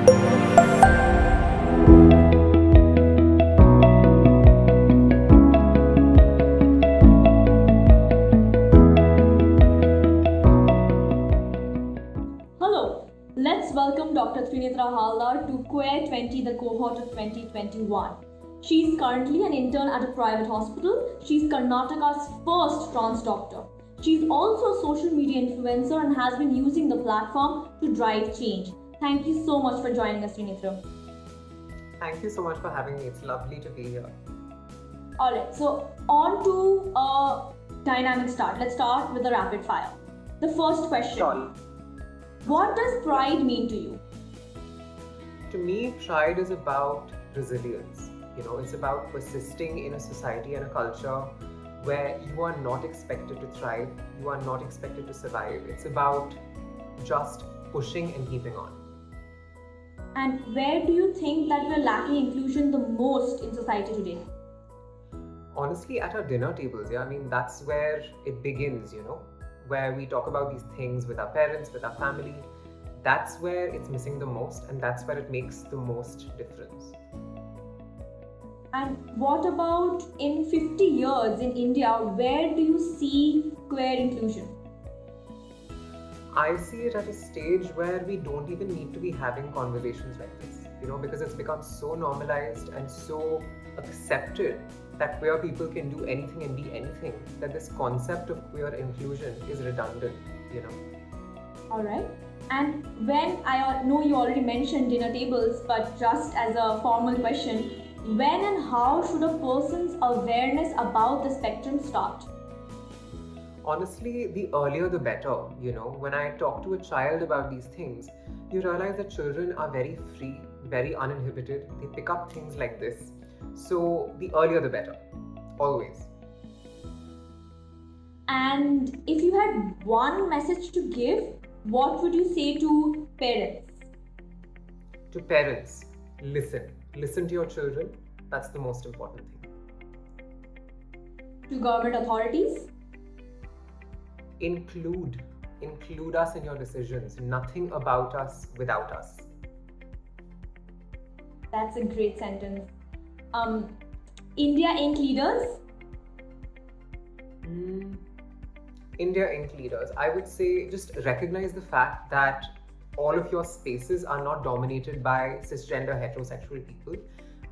Hello, let's welcome Dr. Trinetra Haldar to QueerTWENTY, the cohort of 2021. She's currently an intern at a private hospital. She's Karnataka's first trans doctor. She's also a social media influencer and has been using the platform to drive change. Thank you so much for joining us, Trinetra. Thank you so much for having me. It's lovely to be here. Alright, so on to a dynamic start. Let's start with the rapid fire. The first question. Sure. What does pride mean to you? To me, pride is about resilience. It's about persisting in a society and a culture where you are not expected to thrive, you are not expected to survive. It's about just pushing and keeping on. And where do you think that we're lacking inclusion the most in society today? Honestly, at our dinner tables, that's where it begins, where we talk about these things with our parents, with our family. That's where it's missing the most, and that's where it makes the most difference. And what about in 50 years in India, where do you see queer inclusion? I see it at a stage where we don't even need to be having conversations like this, because it's become so normalized and so accepted that queer people can do anything and be anything, that this concept of queer inclusion is redundant, Alright. And when I know you already mentioned dinner tables, but just as a formal question, when and how should a person's awareness about the spectrum start? Honestly, the earlier the better. When I talk to a child about these things, you realize that children are very free, very uninhibited. They pick up things like this. So the earlier the better, always. And if you had one message to give, what would you say to parents? To parents, listen. Listen to your children. That's the most important thing. To government authorities? Include us in your decisions. Nothing about us without us. That's a great sentence. India Inc. leaders? India Inc. leaders, I would say just recognize the fact that all of your spaces are not dominated by cisgender heterosexual people.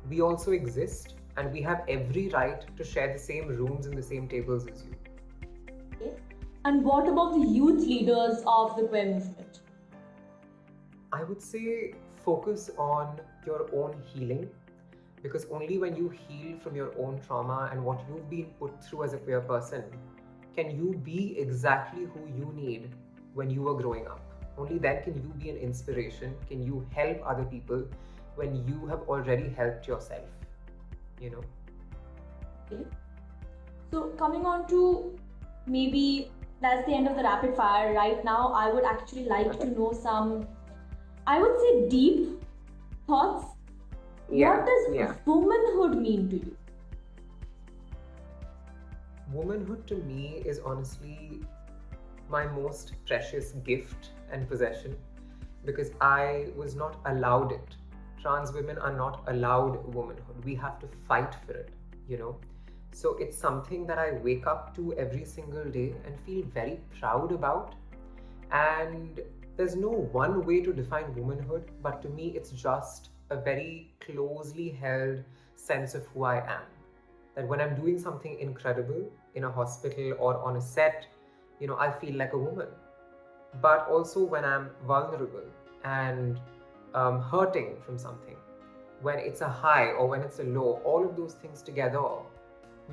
We also exist, and we have every right to share the same rooms and the same tables as you. Okay. And what about the youth leaders of the queer movement? I would say focus on your own healing, because only when you heal from your own trauma and what you've been put through as a queer person can you be exactly who you need when you were growing up. Only then can you be an inspiration, can you help other people when you have already helped yourself, Okay. So coming on to maybe that's the end of the rapid fire. Right now, I would actually like to know some, I would say, deep thoughts. What does womanhood mean to you? Womanhood to me is honestly my most precious gift and possession, because I was not allowed it. Trans women are not allowed womanhood. We have to fight for it, So it's something that I wake up to every single day and feel very proud about. And there's no one way to define womanhood, but to me it's just a very closely held sense of who I am. That when I'm doing something incredible in a hospital or on a set, I feel like a woman. But also when I'm vulnerable and hurting from something, when it's a high or when it's a low, all of those things together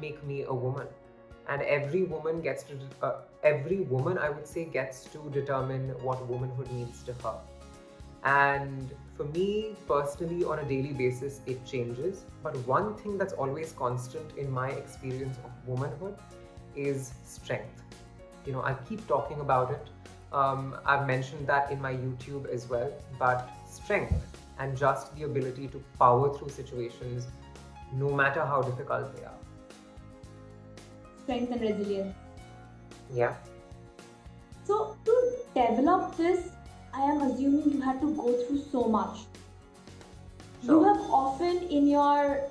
make me a woman. And every woman I would say gets to determine what womanhood means to her. And for me personally, on a daily basis, it changes. But one thing that's always constant in my experience of womanhood is strength. I keep talking about it. I've mentioned that in my YouTube as well. But strength and just the ability to power through situations, no matter how difficult they are. Strength and resilience. Yeah. So to develop this, I am assuming you had to go through so much. You have often in your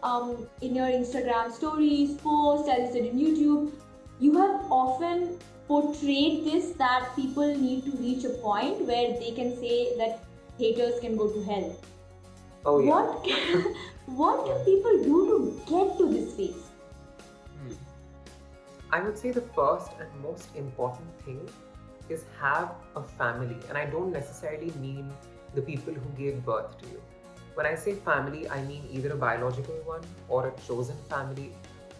Instagram stories, posts, as you said in YouTube, you have often portrayed this, that people need to reach a point where they can say that haters can go to hell. Oh yeah. What what can people do to get to this phase? I would say the first and most important thing is have a family, and I don't necessarily mean the people who gave birth to you. When I say family, I mean either a biological one or a chosen family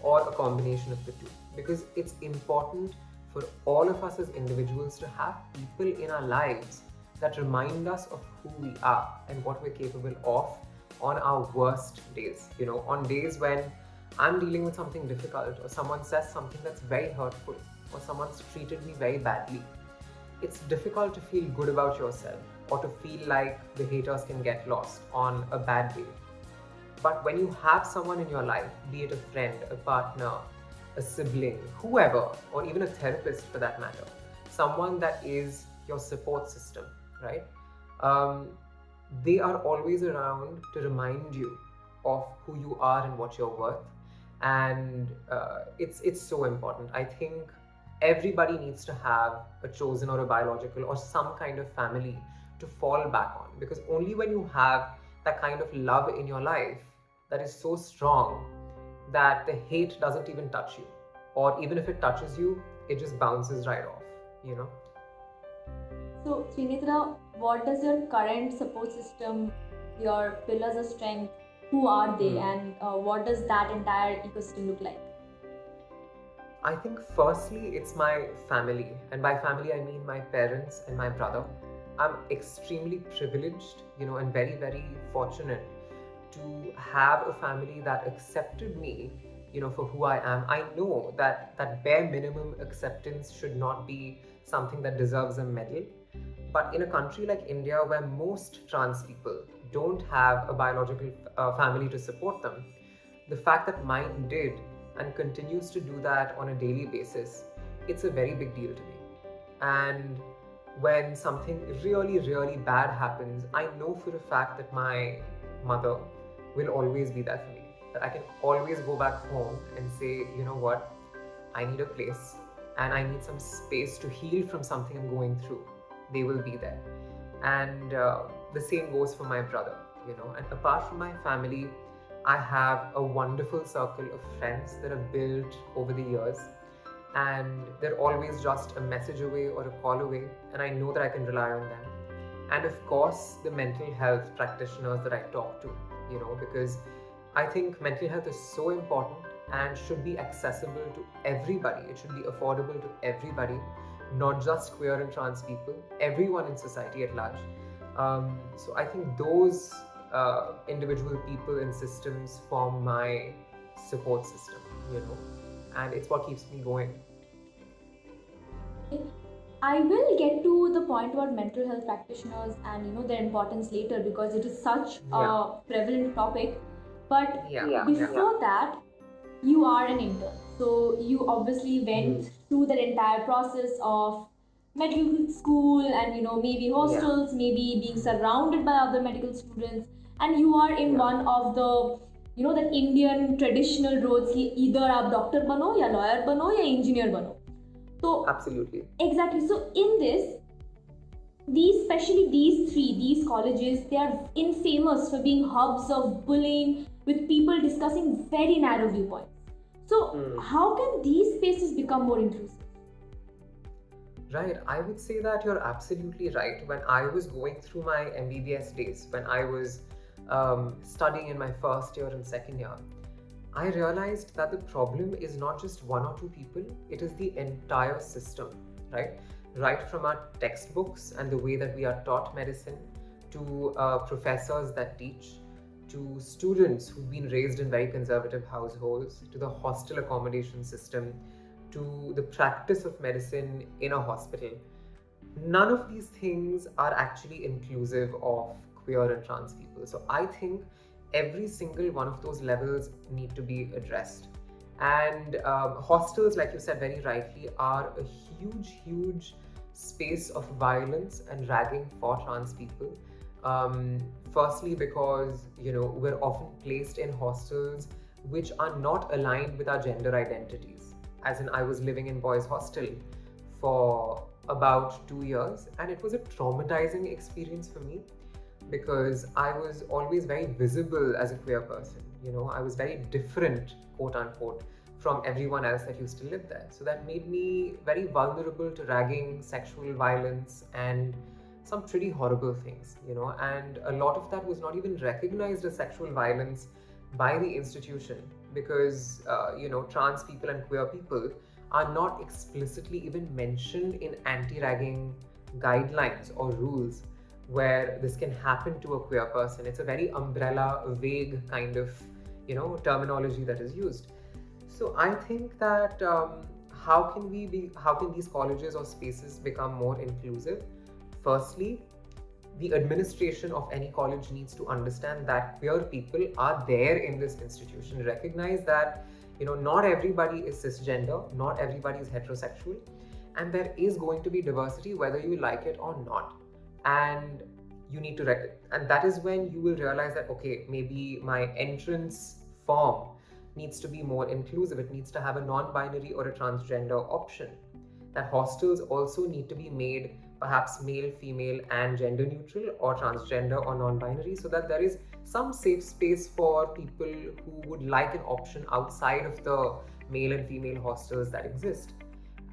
or a combination of the two. Because it's important for all of us as individuals to have people in our lives that remind us of who we are and what we're capable of on our worst days. On days when I'm dealing with something difficult, or someone says something that's very hurtful, or someone's treated me very badly. It's difficult to feel good about yourself or to feel like the haters can get lost on a bad day. But when you have someone in your life, be it a friend, a partner, a sibling, whoever, or even a therapist for that matter, someone that is your support system, right? They are always around to remind you of who you are and what you're worth. And it's so important. I think everybody needs to have a chosen or a biological or some kind of family to fall back on, because only when you have that kind of love in your life that is so strong that the hate doesn't even touch you, or even if it touches you, it just bounces right off. So, Trinetra, what does your current support system, your pillars of strength, who are they, and what does that entire ecosystem look like? I think firstly, it's my family. And by family, I mean my parents and my brother. I'm extremely privileged, and very, very fortunate to have a family that accepted me, for who I am. I know that that bare minimum acceptance should not be something that deserves a medal. But in a country like India, where most trans people don't have a biological family to support them, the fact that mine did and continues to do that on a daily basis, it's a very big deal to me. And when something really, really bad happens, I know for a fact that my mother will always be there for me. That I can always go back home and say, you know what, I need a place and I need some space to heal from something I'm going through. They will be there. And the same goes for my brother, And apart from my family, I have a wonderful circle of friends that I've built over the years, and they're always just a message away or a call away, and I know that I can rely on them. And of course, the mental health practitioners that I talk to, because I think mental health is so important and should be accessible to everybody. It should be affordable to everybody, not just queer and trans people, everyone in society at large. So I think those individual people and systems form my support system, and it's what keeps me going. I will get to the point about mental health practitioners and their importance later, because it is such a prevalent topic. But before that, you are an intern, so you obviously went through that entire process of medical school and maybe hostels, maybe being surrounded by other medical students, and you are in one of the the Indian traditional roads कि either आप doctor बनो या lawyer बनो या engineer बनो. So absolutely, exactly. So in this, especially these colleges, they are infamous for being hubs of bullying, with people discussing very narrow viewpoints. So how can these spaces become more inclusive? Right, I would say that you're absolutely right. When I was going through my MBBS days, when I was studying in my first year and second year, I realized that the problem is not just one or two people, it is the entire system, right? Right from our textbooks and the way that we are taught medicine, to professors that teach, to students who've been raised in very conservative households, to the hostel accommodation system, to the practice of medicine in a hospital. None of these things are actually inclusive of queer and trans people. So I think every single one of those levels need to be addressed. And hostels, like you said very rightly, are a huge, huge space of violence and ragging for trans people. Um, Firstly, because we're often placed in hostels which are not aligned with our gender identities. As in, I was living in boys' hostel for about 2 years, and it was a traumatizing experience for me because I was always very visible as a queer person. I was very different, quote unquote, from everyone else that used to live there. So that made me very vulnerable to ragging, sexual violence, and some pretty horrible things. And a lot of that was not even recognized as sexual violence by the institution because trans people and queer people are not explicitly even mentioned in anti-ragging guidelines or rules where this can happen to a queer person. It's a very umbrella, vague kind of terminology that is used. So I think that how can these colleges or spaces become more inclusive? Firstly, the administration of any college needs to understand that queer people are there in this institution. Recognize that not everybody is cisgender, not everybody is heterosexual, and there is going to be diversity whether you like it or not. And you need to and that is when you will realize that, okay, maybe my entrance form needs to be more inclusive. It needs to have a non-binary or a transgender option. That hostels also need to be made perhaps male, female, and gender neutral, or transgender or non-binary, so that there is some safe space for people who would like an option outside of the male and female hostels that exist.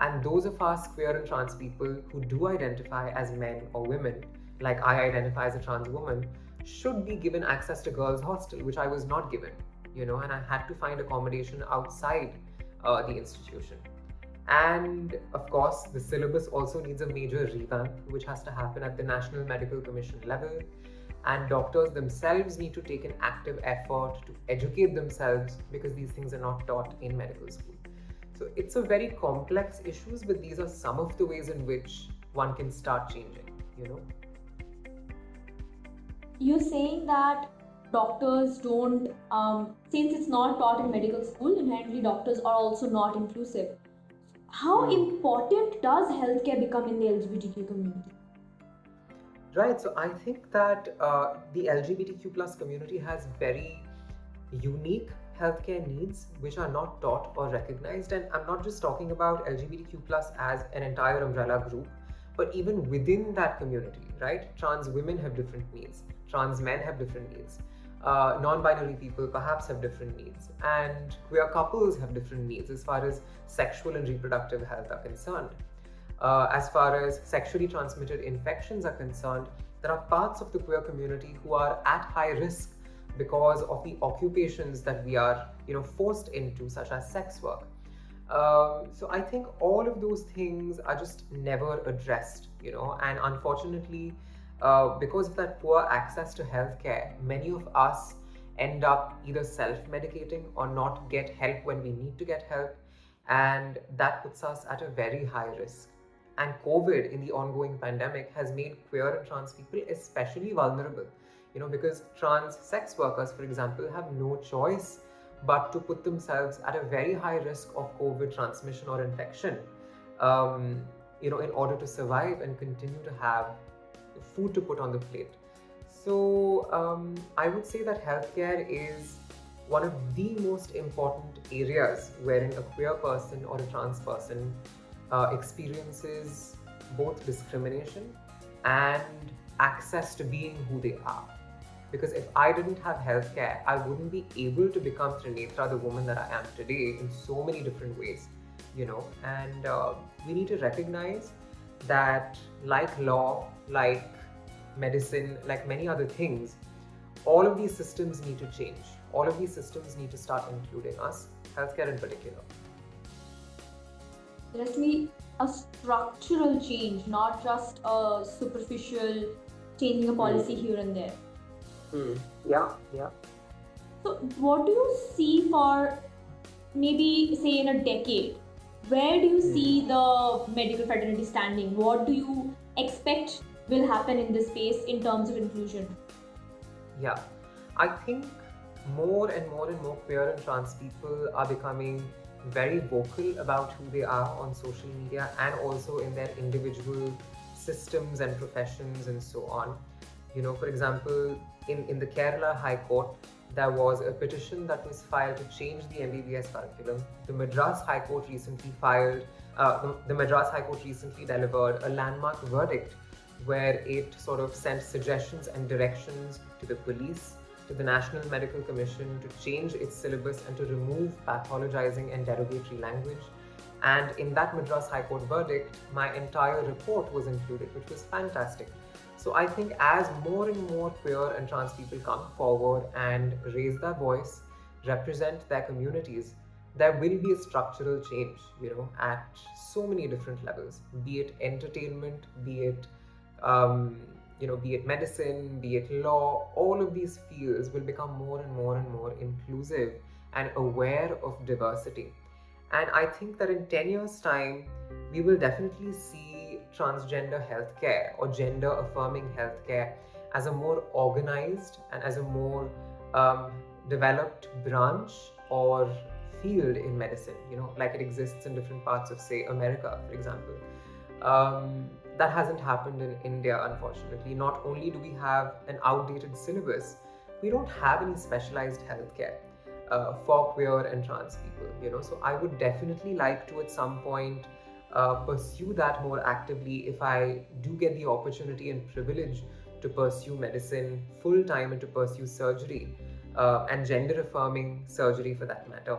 And those of us queer and trans people who do identify as men or women, like I identify as a trans woman, should be given access to girls' hostel, which I was not given, and I had to find accommodation outside the institution. And of course, the syllabus also needs a major revamp, which has to happen at the National Medical Commission level. And doctors themselves need to take an active effort to educate themselves because these things are not taught in medical school. So it's a very complex issues, but these are some of the ways in which one can start changing. You're saying that doctors don't, since it's not taught in medical school, inherently doctors are also not inclusive. How important does healthcare become in the LGBTQ community? Right. So I think that the LGBTQ plus community has very unique healthcare needs which are not taught or recognized. And I'm not just talking about LGBTQ plus as an entire umbrella group, but even within that community, right? Trans women have different needs, trans men have different needs, non-binary people perhaps have different needs, and queer couples have different needs as far as sexual and reproductive health are concerned. As far as sexually transmitted infections are concerned, there are parts of the queer community who are at high risk because of the occupations that we are forced into, such as sex work. So I think all of those things are just never addressed, and unfortunately, because of that poor access to healthcare, many of us end up either self-medicating or not get help when we need to get help, and that puts us at a very high risk. And COVID in the ongoing pandemic has made queer and trans people especially vulnerable, because trans sex workers, for example, have no choice but to put themselves at a very high risk of COVID transmission or infection, in order to survive and continue to have food to put on the plate. So I would say that healthcare is one of the most important areas wherein a queer person or a trans person experiences both discrimination and access to being who they are. Because if I didn't have healthcare, I wouldn't be able to become Trinetra, the woman that I am today, in so many different ways. And we need to recognize that, like law, like medicine, like many other things, all of these systems need to change. All of these systems need to start including us, healthcare in particular. There has to be a structural change, not just a superficial changing a policy here and there. Yeah, yeah. So, what do you see for maybe, say, in a decade? Where do you see the medical fraternity standing? What do you expect will happen in this space in terms of inclusion? Yeah, I think more and more and more queer and trans people are becoming very vocal about who they are on social media and also in their individual systems and professions and so on. For example, in the Kerala High Court, there was a petition that was filed to change the MBBS curriculum. The Madras High Court recently the Madras High Court recently delivered a landmark verdict where it sort of sent suggestions and directions to the police, to the National Medical Commission to change its syllabus and to remove pathologizing and derogatory language. And in that Madras High Court verdict, my entire report was included, which was fantastic. So I think as more and more queer and trans people come forward and raise their voice, represent their communities, there will be a structural change, at so many different levels, be it entertainment, be it medicine, be it law, all of these fields will become more and more and more inclusive and aware of diversity. And I think that in 10 years' time, we will definitely see transgender healthcare or gender affirming healthcare as a more organized and as a more developed branch or field in medicine, like it exists in different parts of, say, America, for example. That hasn't happened in India, unfortunately. Not only do we have an outdated syllabus, we don't have any specialized healthcare for queer and trans people, So I would definitely like to at some point pursue that more actively if I do get the opportunity and privilege to pursue medicine full time and to pursue surgery and gender affirming surgery for that matter.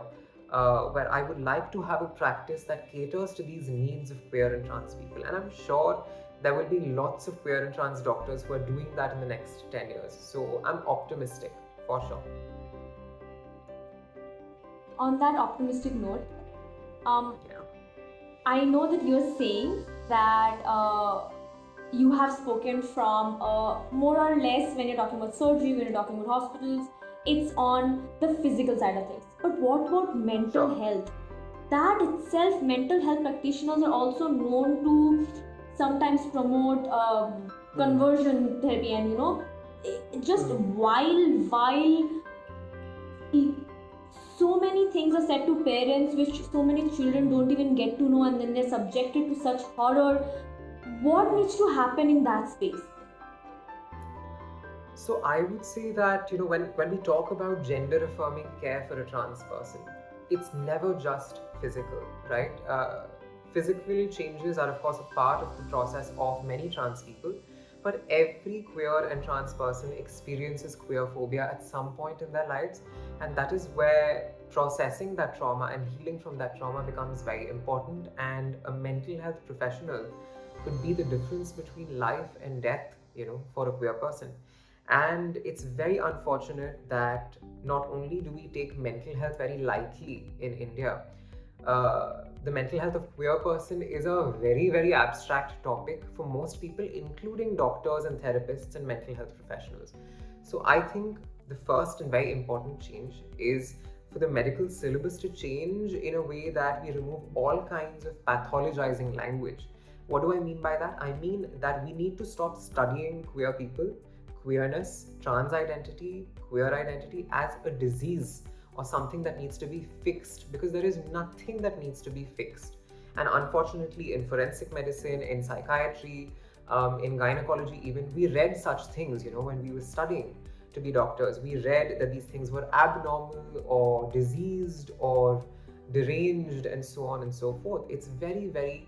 Where I would like to have a practice that caters to these needs of queer and trans people. And I'm sure there will be lots of queer and trans doctors who are doing that in the next 10 years. So I'm optimistic, for sure. On that optimistic note, Yeah. I know that you're saying that you have spoken from more or less when you're talking about surgery, when you're talking about hospitals, it's on the physical side of things. But what about mental Sure. health? That itself, mental health practitioners are also known to sometimes promote conversion therapy, and just while so many things are said to parents which so many children don't even get to know, and then they're subjected to such horror. What needs to happen in that space? So I would say that, when we talk about gender affirming care for a trans person, it's never just physical, right? Physical changes are, of course, a part of the process of many trans people, but every queer and trans person experiences queer phobia at some point in their lives, and that is where processing that trauma and healing from that trauma becomes very important. And a mental health professional could be the difference between life and death, for a queer person. And it's very unfortunate that not only do we take mental health very lightly in India, the mental health of queer person is a very, very abstract topic for most people, including doctors and therapists and mental health professionals. So I think the first and very important change is for the medical syllabus to change in a way that we remove all kinds of pathologizing language. What do I mean by that? I mean that we need to stop studying queer people, queerness, trans identity, queer identity as a disease or something that needs to be fixed, because there is nothing that needs to be fixed. And unfortunately, in forensic medicine, in psychiatry, in gynecology, even, we read such things, when we were studying to be doctors. We read that these things were abnormal or diseased or deranged and so on and so forth. It's very, very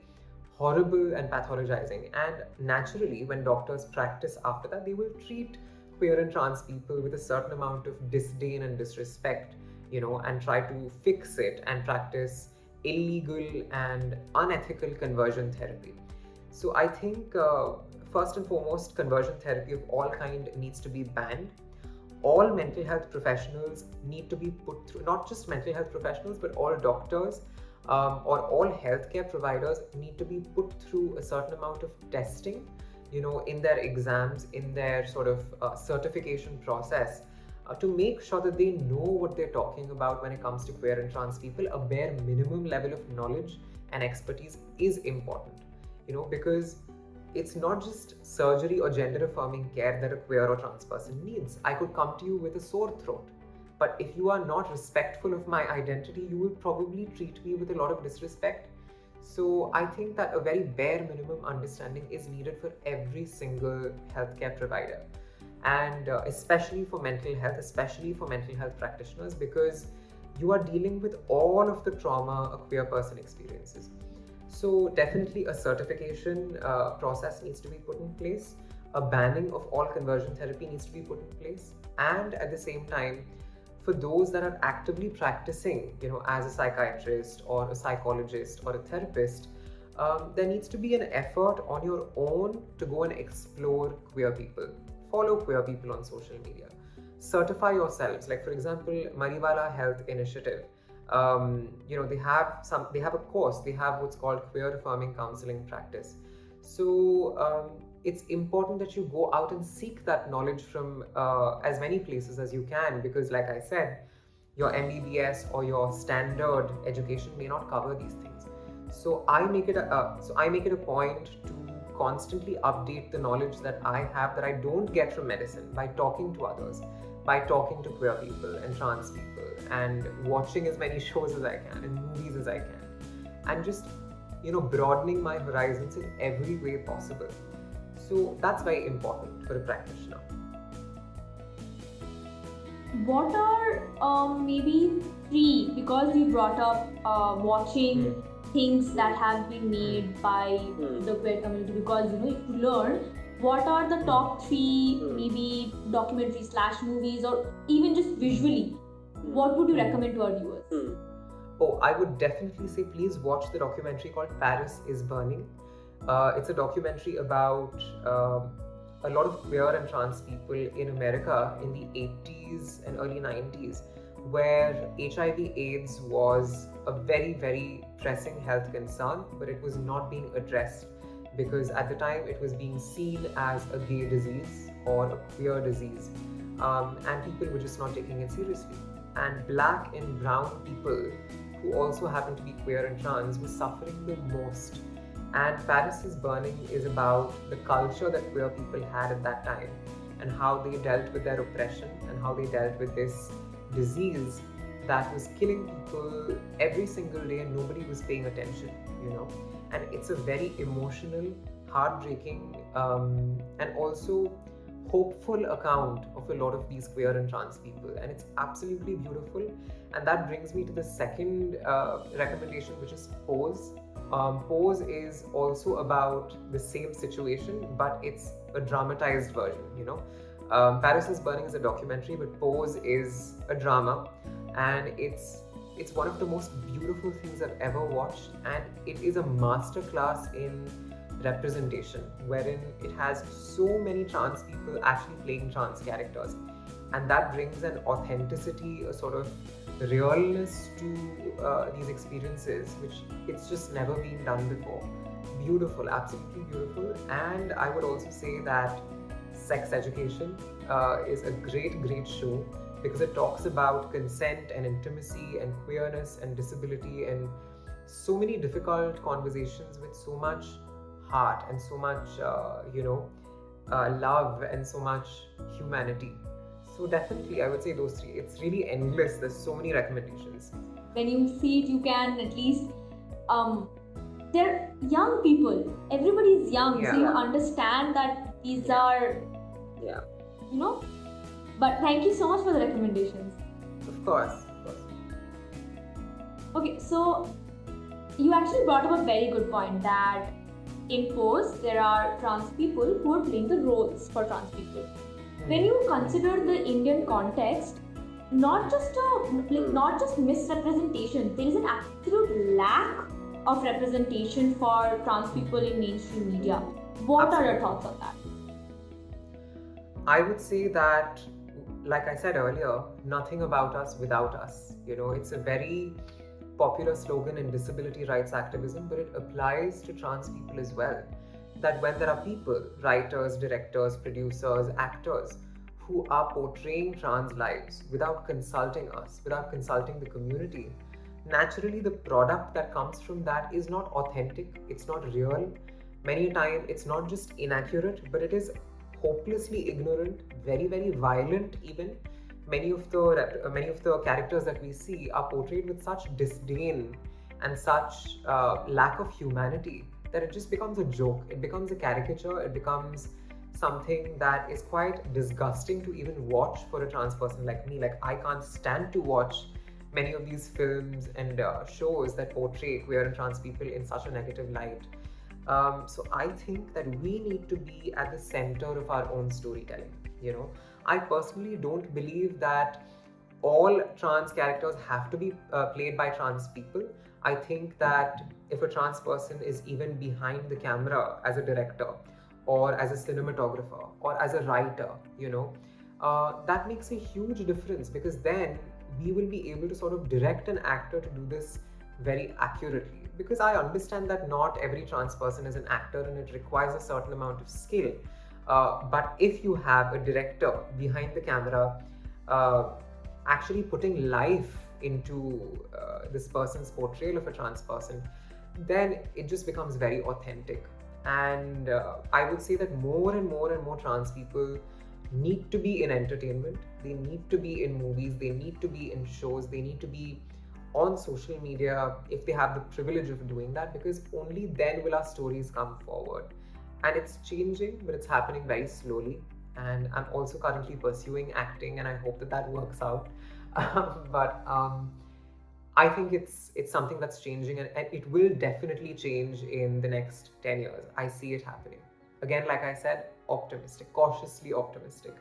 horrible and pathologizing. And naturally, when doctors practice after that, they will treat queer and trans people with a certain amount of disdain and disrespect, and try to fix it and practice illegal and unethical conversion therapy. So I think first and foremost, conversion therapy of all kind needs to be banned. All mental health professionals need to be put through, not just mental health professionals, but all doctors or all healthcare providers need to be put through a certain amount of testing, in their exams, in their sort of certification process, to make sure that they know what they're talking about when it comes to queer and trans people. A bare minimum level of knowledge and expertise is important, because it's not just surgery or gender affirming care that a queer or trans person needs. I could come to you with a sore throat, but if you are not respectful of my identity, you will probably treat me with a lot of disrespect. So I think that a very bare minimum understanding is needed for every single healthcare provider. and especially for mental health practitioners, because you are dealing with all of the trauma a queer person experiences. So definitely a certification process needs to be put in place. A banning of all conversion therapy needs to be put in place, and at the same time, for those that are actively practicing, as a psychiatrist or a psychologist or a therapist, there needs to be an effort on your own to go and explore queer people, follow queer people on social media, certify yourselves. Like for example, Mariwala Health Initiative, they have a course, they have what's called queer affirming counseling practice. So it's important that you go out and seek that knowledge from as many places as you can, because like I said, your MBBS or your standard education may not cover these things. So I make it a point to constantly update the knowledge that I have that I don't get from medicine, by talking to others, by talking to queer people and trans people, and watching as many shows as I can and movies as I can, and just broadening my horizons in every way possible. So that's very important for a practitioner. What are maybe three, because you brought up watching things that have been made by the queer community, because to learn, what are the top three maybe documentaries / movies, or even just visually, what would you recommend to our viewers? Oh, I would definitely say please watch the documentary called Paris is Burning. It's a documentary about a lot of queer and trans people in America in the 80s and early 90s, where HIV/AIDS was a very, very pressing health concern, but it was not being addressed, because at the time it was being seen as a gay disease or a queer disease, and people were just not taking it seriously. And black and brown people who also happen to be queer and trans were suffering the most. And Paris is Burning is about the culture that queer people had at that time, and how they dealt with their oppression, and how they dealt with this disease that was killing people every single day, and nobody was paying attention, And it's a very emotional, heartbreaking, and also hopeful account of a lot of these queer and trans people, and it's absolutely beautiful. And that brings me to the second recommendation, which is Pose. Pose is also about the same situation, but it's a dramatized version. Paris is Burning is a documentary, but Pose is a drama, and it's one of the most beautiful things I've ever watched, and it is a masterclass in representation, wherein it has so many trans people actually playing trans characters, and that brings an authenticity, a sort of realness to these experiences, which it's just never been done before. Beautiful, absolutely beautiful. And I would also say that Sex Education is a great show, because it talks about consent and intimacy and queerness and disability and so many difficult conversations with so much heart and so much love and so much humanity. So definitely I would say those three. It's really endless. There's so many recommendations. When you see it, you can at least they're young people. Everybody is young, so you understand that these are But thank you so much for the recommendations. Of course. Okay, so you actually brought up a very good point, that in Pose there are trans people who are playing the roles for trans people. When you consider the Indian context, not just misrepresentation, there is an absolute lack of representation for trans people in mainstream media. What are your thoughts on that? I would say that, like I said earlier, nothing about us without us. It's a very popular slogan in disability rights activism, but it applies to trans people as well. That when there are people, writers, directors, producers, actors, who are portraying trans lives without consulting us, without consulting the community, naturally the product that comes from that is not authentic, it's not real. Many a time it's not just inaccurate, but it is hopelessly ignorant, very, very violent even. Many of the characters that we see are portrayed with such disdain and such lack of humanity that it just becomes a joke. It becomes a caricature. It becomes something that is quite disgusting to even watch for a trans person like me. Like, I can't stand to watch many of these films and shows that portray queer and trans people in such a negative light. So I think that we need to be at the center of our own storytelling. I personally don't believe that all trans characters have to be played by trans people. I think that if a trans person is even behind the camera as a director or as a cinematographer or as a writer, that makes a huge difference, because then we will be able to sort of direct an actor to do this very accurately. Because I understand that not every trans person is an actor and it requires a certain amount of skill. But if you have a director behind the camera, uh, actually putting life into this person's portrayal of a trans person, then it just becomes very authentic. And I would say that more and more and more trans people need to be in entertainment, they need to be in movies, they need to be in shows, they need to be on social media if they have the privilege of doing that, because only then will our stories come forward. And it's changing, but it's happening very slowly. And I'm also currently pursuing acting, and I hope that that works out. But I think it's something that's changing, and it will definitely change in the next 10 years. I see it happening. Again, like I said, optimistic, cautiously optimistic.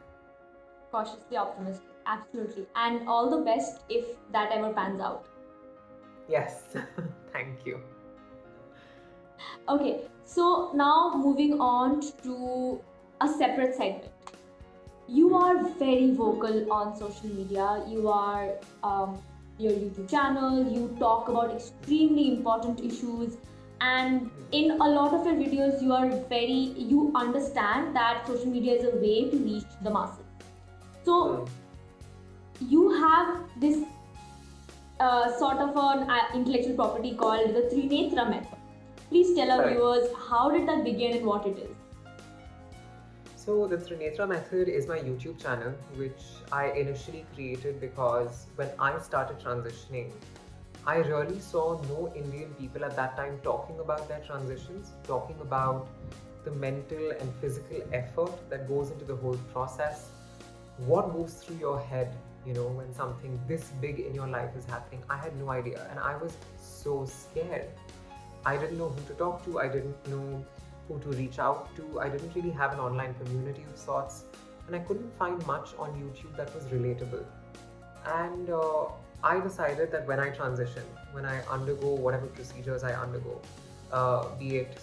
Cautiously optimistic, absolutely. And all the best if that ever pans out. Yes, thank you. Okay, so now moving on to a separate segment. You are very vocal on social media. You are your YouTube channel. You talk about extremely important issues, and in a lot of your videos, you understand that social media is a way to reach the masses. So you have this sort of an intellectual property called the Trinetra method. Please tell our viewers, how did that begin and what it is? So the Trinetra method is my YouTube channel, which I initially created because when I started transitioning, I really saw no Indian people at that time talking about their transitions, talking about the mental and physical effort that goes into the whole process. What goes through your head, when something this big in your life is happening? I had no idea, and I was so scared. I didn't know who to talk to, I didn't know who to reach out to, I didn't really have an online community of sorts, and I couldn't find much on YouTube that was relatable. And I decided that when I transition, when I undergo whatever procedures I undergo, be it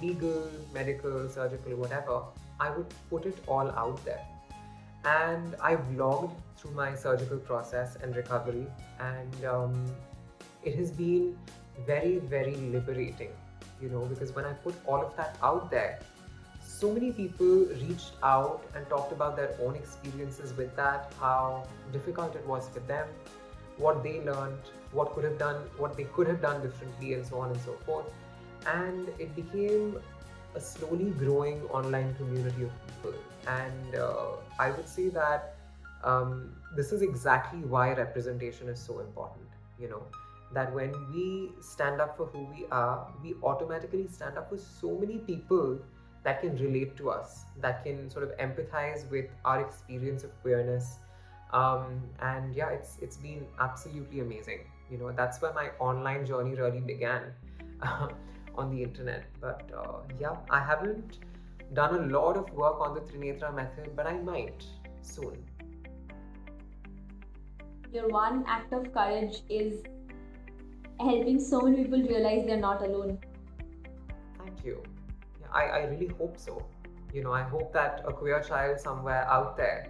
legal, medical, surgical, whatever, I would put it all out there. And I vlogged through my surgical process and recovery, and it has been very, very liberating, because when I put all of that out there, so many people reached out and talked about their own experiences with that, how difficult it was for them, what they learned, what they could have done differently, and so on and so forth. And it became a slowly growing online community of people. And I would say that this is exactly why representation is so important, that when we stand up for who we are, we automatically stand up for so many people that can relate to us, that can sort of empathize with our experience of queerness. And yeah, it's been absolutely amazing. That's where my online journey really began on the internet. But yeah, I haven't done a lot of work on the Trinetra method, but I might soon. Your one act of courage is helping so many people realize they're not alone. Thank you. Yeah, I really hope so. I hope that a queer child somewhere out there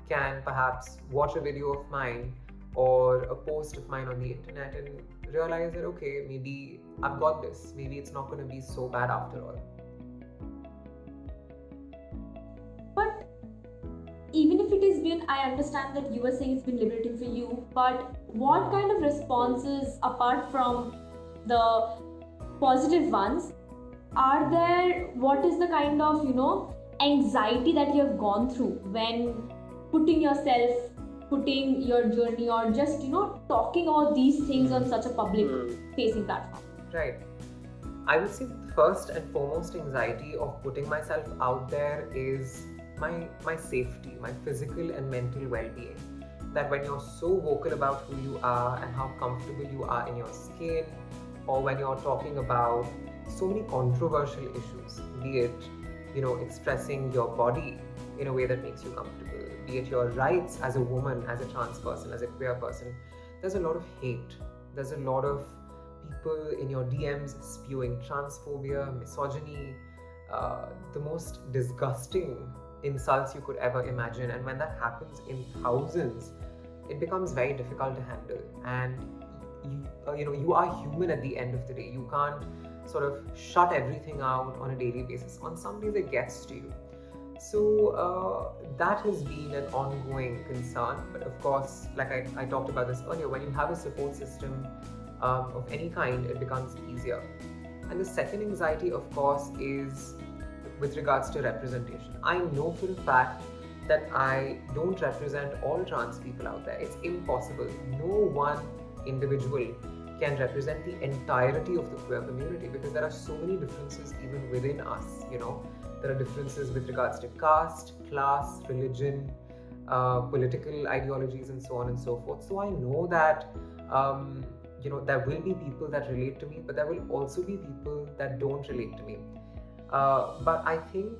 can perhaps watch a video of mine or a post of mine on the internet and realize that, okay, maybe I've got this. Maybe it's not going to be so bad after all. But even if it has been, I understand that you were saying it's been liberating for you, but what kind of responses, apart from the positive ones, are there? What is the kind of, anxiety that you have gone through when putting your journey, or just, talking about these things on such a public facing platform? Right. I would say the first and foremost anxiety of putting myself out there is my safety, my physical and mental well-being. That when you're so vocal about who you are and how comfortable you are in your skin, or when you're talking about so many controversial issues, be it, expressing your body in a way that makes you comfortable, be it your rights as a woman, as a trans person, as a queer person, there's a lot of hate. There's a lot of people in your DMs spewing transphobia, misogyny, the most disgusting insults you could ever imagine. And when that happens in thousands, it becomes very difficult to handle. And you are human at the end of the day. You can't sort of shut everything out on a daily basis. On some days it gets to you. So that has been an ongoing concern. But of course, like I talked about this earlier, when you have a support system of any kind, it becomes easier. And the second anxiety, of course, is with regards to representation. I know for a fact that I don't represent all trans people out there. It's impossible. No one individual can represent the entirety of the queer community, because there are so many differences even within us. There are differences with regards to caste, class, religion, political ideologies, and so on and so forth. So I know that there will be people that relate to me, but there will also be people that don't relate to me. But I think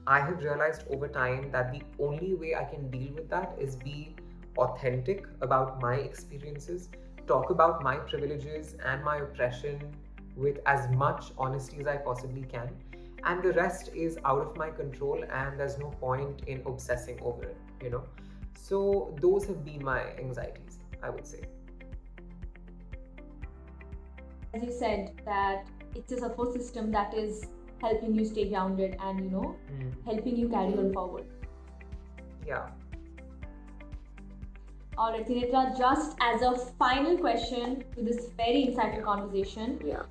I have realized over time that the only way I can deal with that is be authentic about my experiences, talk about my privileges and my oppression with as much honesty as I possibly can. And the rest is out of my control, and there's no point in obsessing over it, So those have been my anxieties, I would say. As you said, that it's a support system that is helping you stay grounded and, helping you carry on forward. Yeah. Alright, Trinetra, just as a final question to this very insightful conversation. Yeah.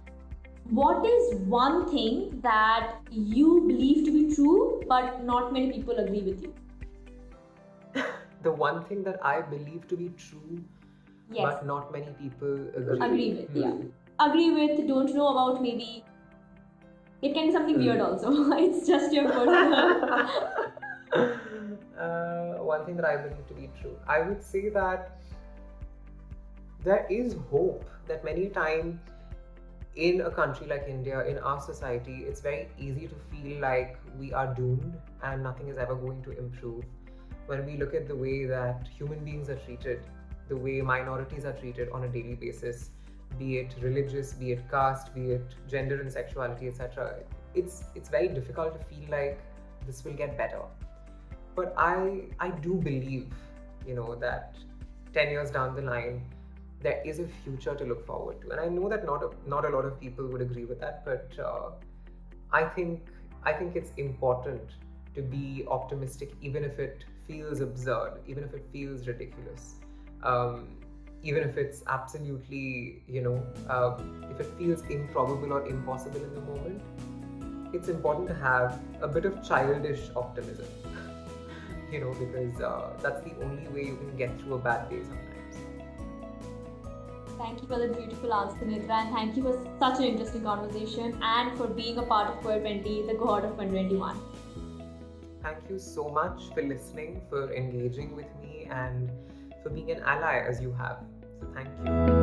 What is one thing that you believe to be true, but not many people agree with you? The one thing that I believe to be true, Yes. but not many people agree with. Yeah. Agree with, don't know about, maybe. It can be something weird also. It's just your personal. One thing that I believe to be true, I would say that there is hope. That many times in a country like India, in our society, it's very easy to feel like we are doomed and nothing is ever going to improve. When we look at the way that human beings are treated, the way minorities are treated on a daily basis, be it religious, be it caste, be it gender and sexuality, etc., it's very difficult to feel like this will get better. But I do believe, that 10 years down the line, there is a future to look forward to. And I know that not a lot of people would agree with that, but I think it's important to be optimistic, even if it feels absurd, even if it feels ridiculous, even if it's absolutely, if it feels improbable or impossible in the moment. It's important to have a bit of childish optimism, because that's the only way you can get through a bad day sometimes. Thank you for the beautiful answer, Trinetra, and thank you for such an interesting conversation and for being a part of QueerTWENTY, the cohort of 2021. Thank you so much for listening, for engaging with me, and for being an ally as you have. So thank you.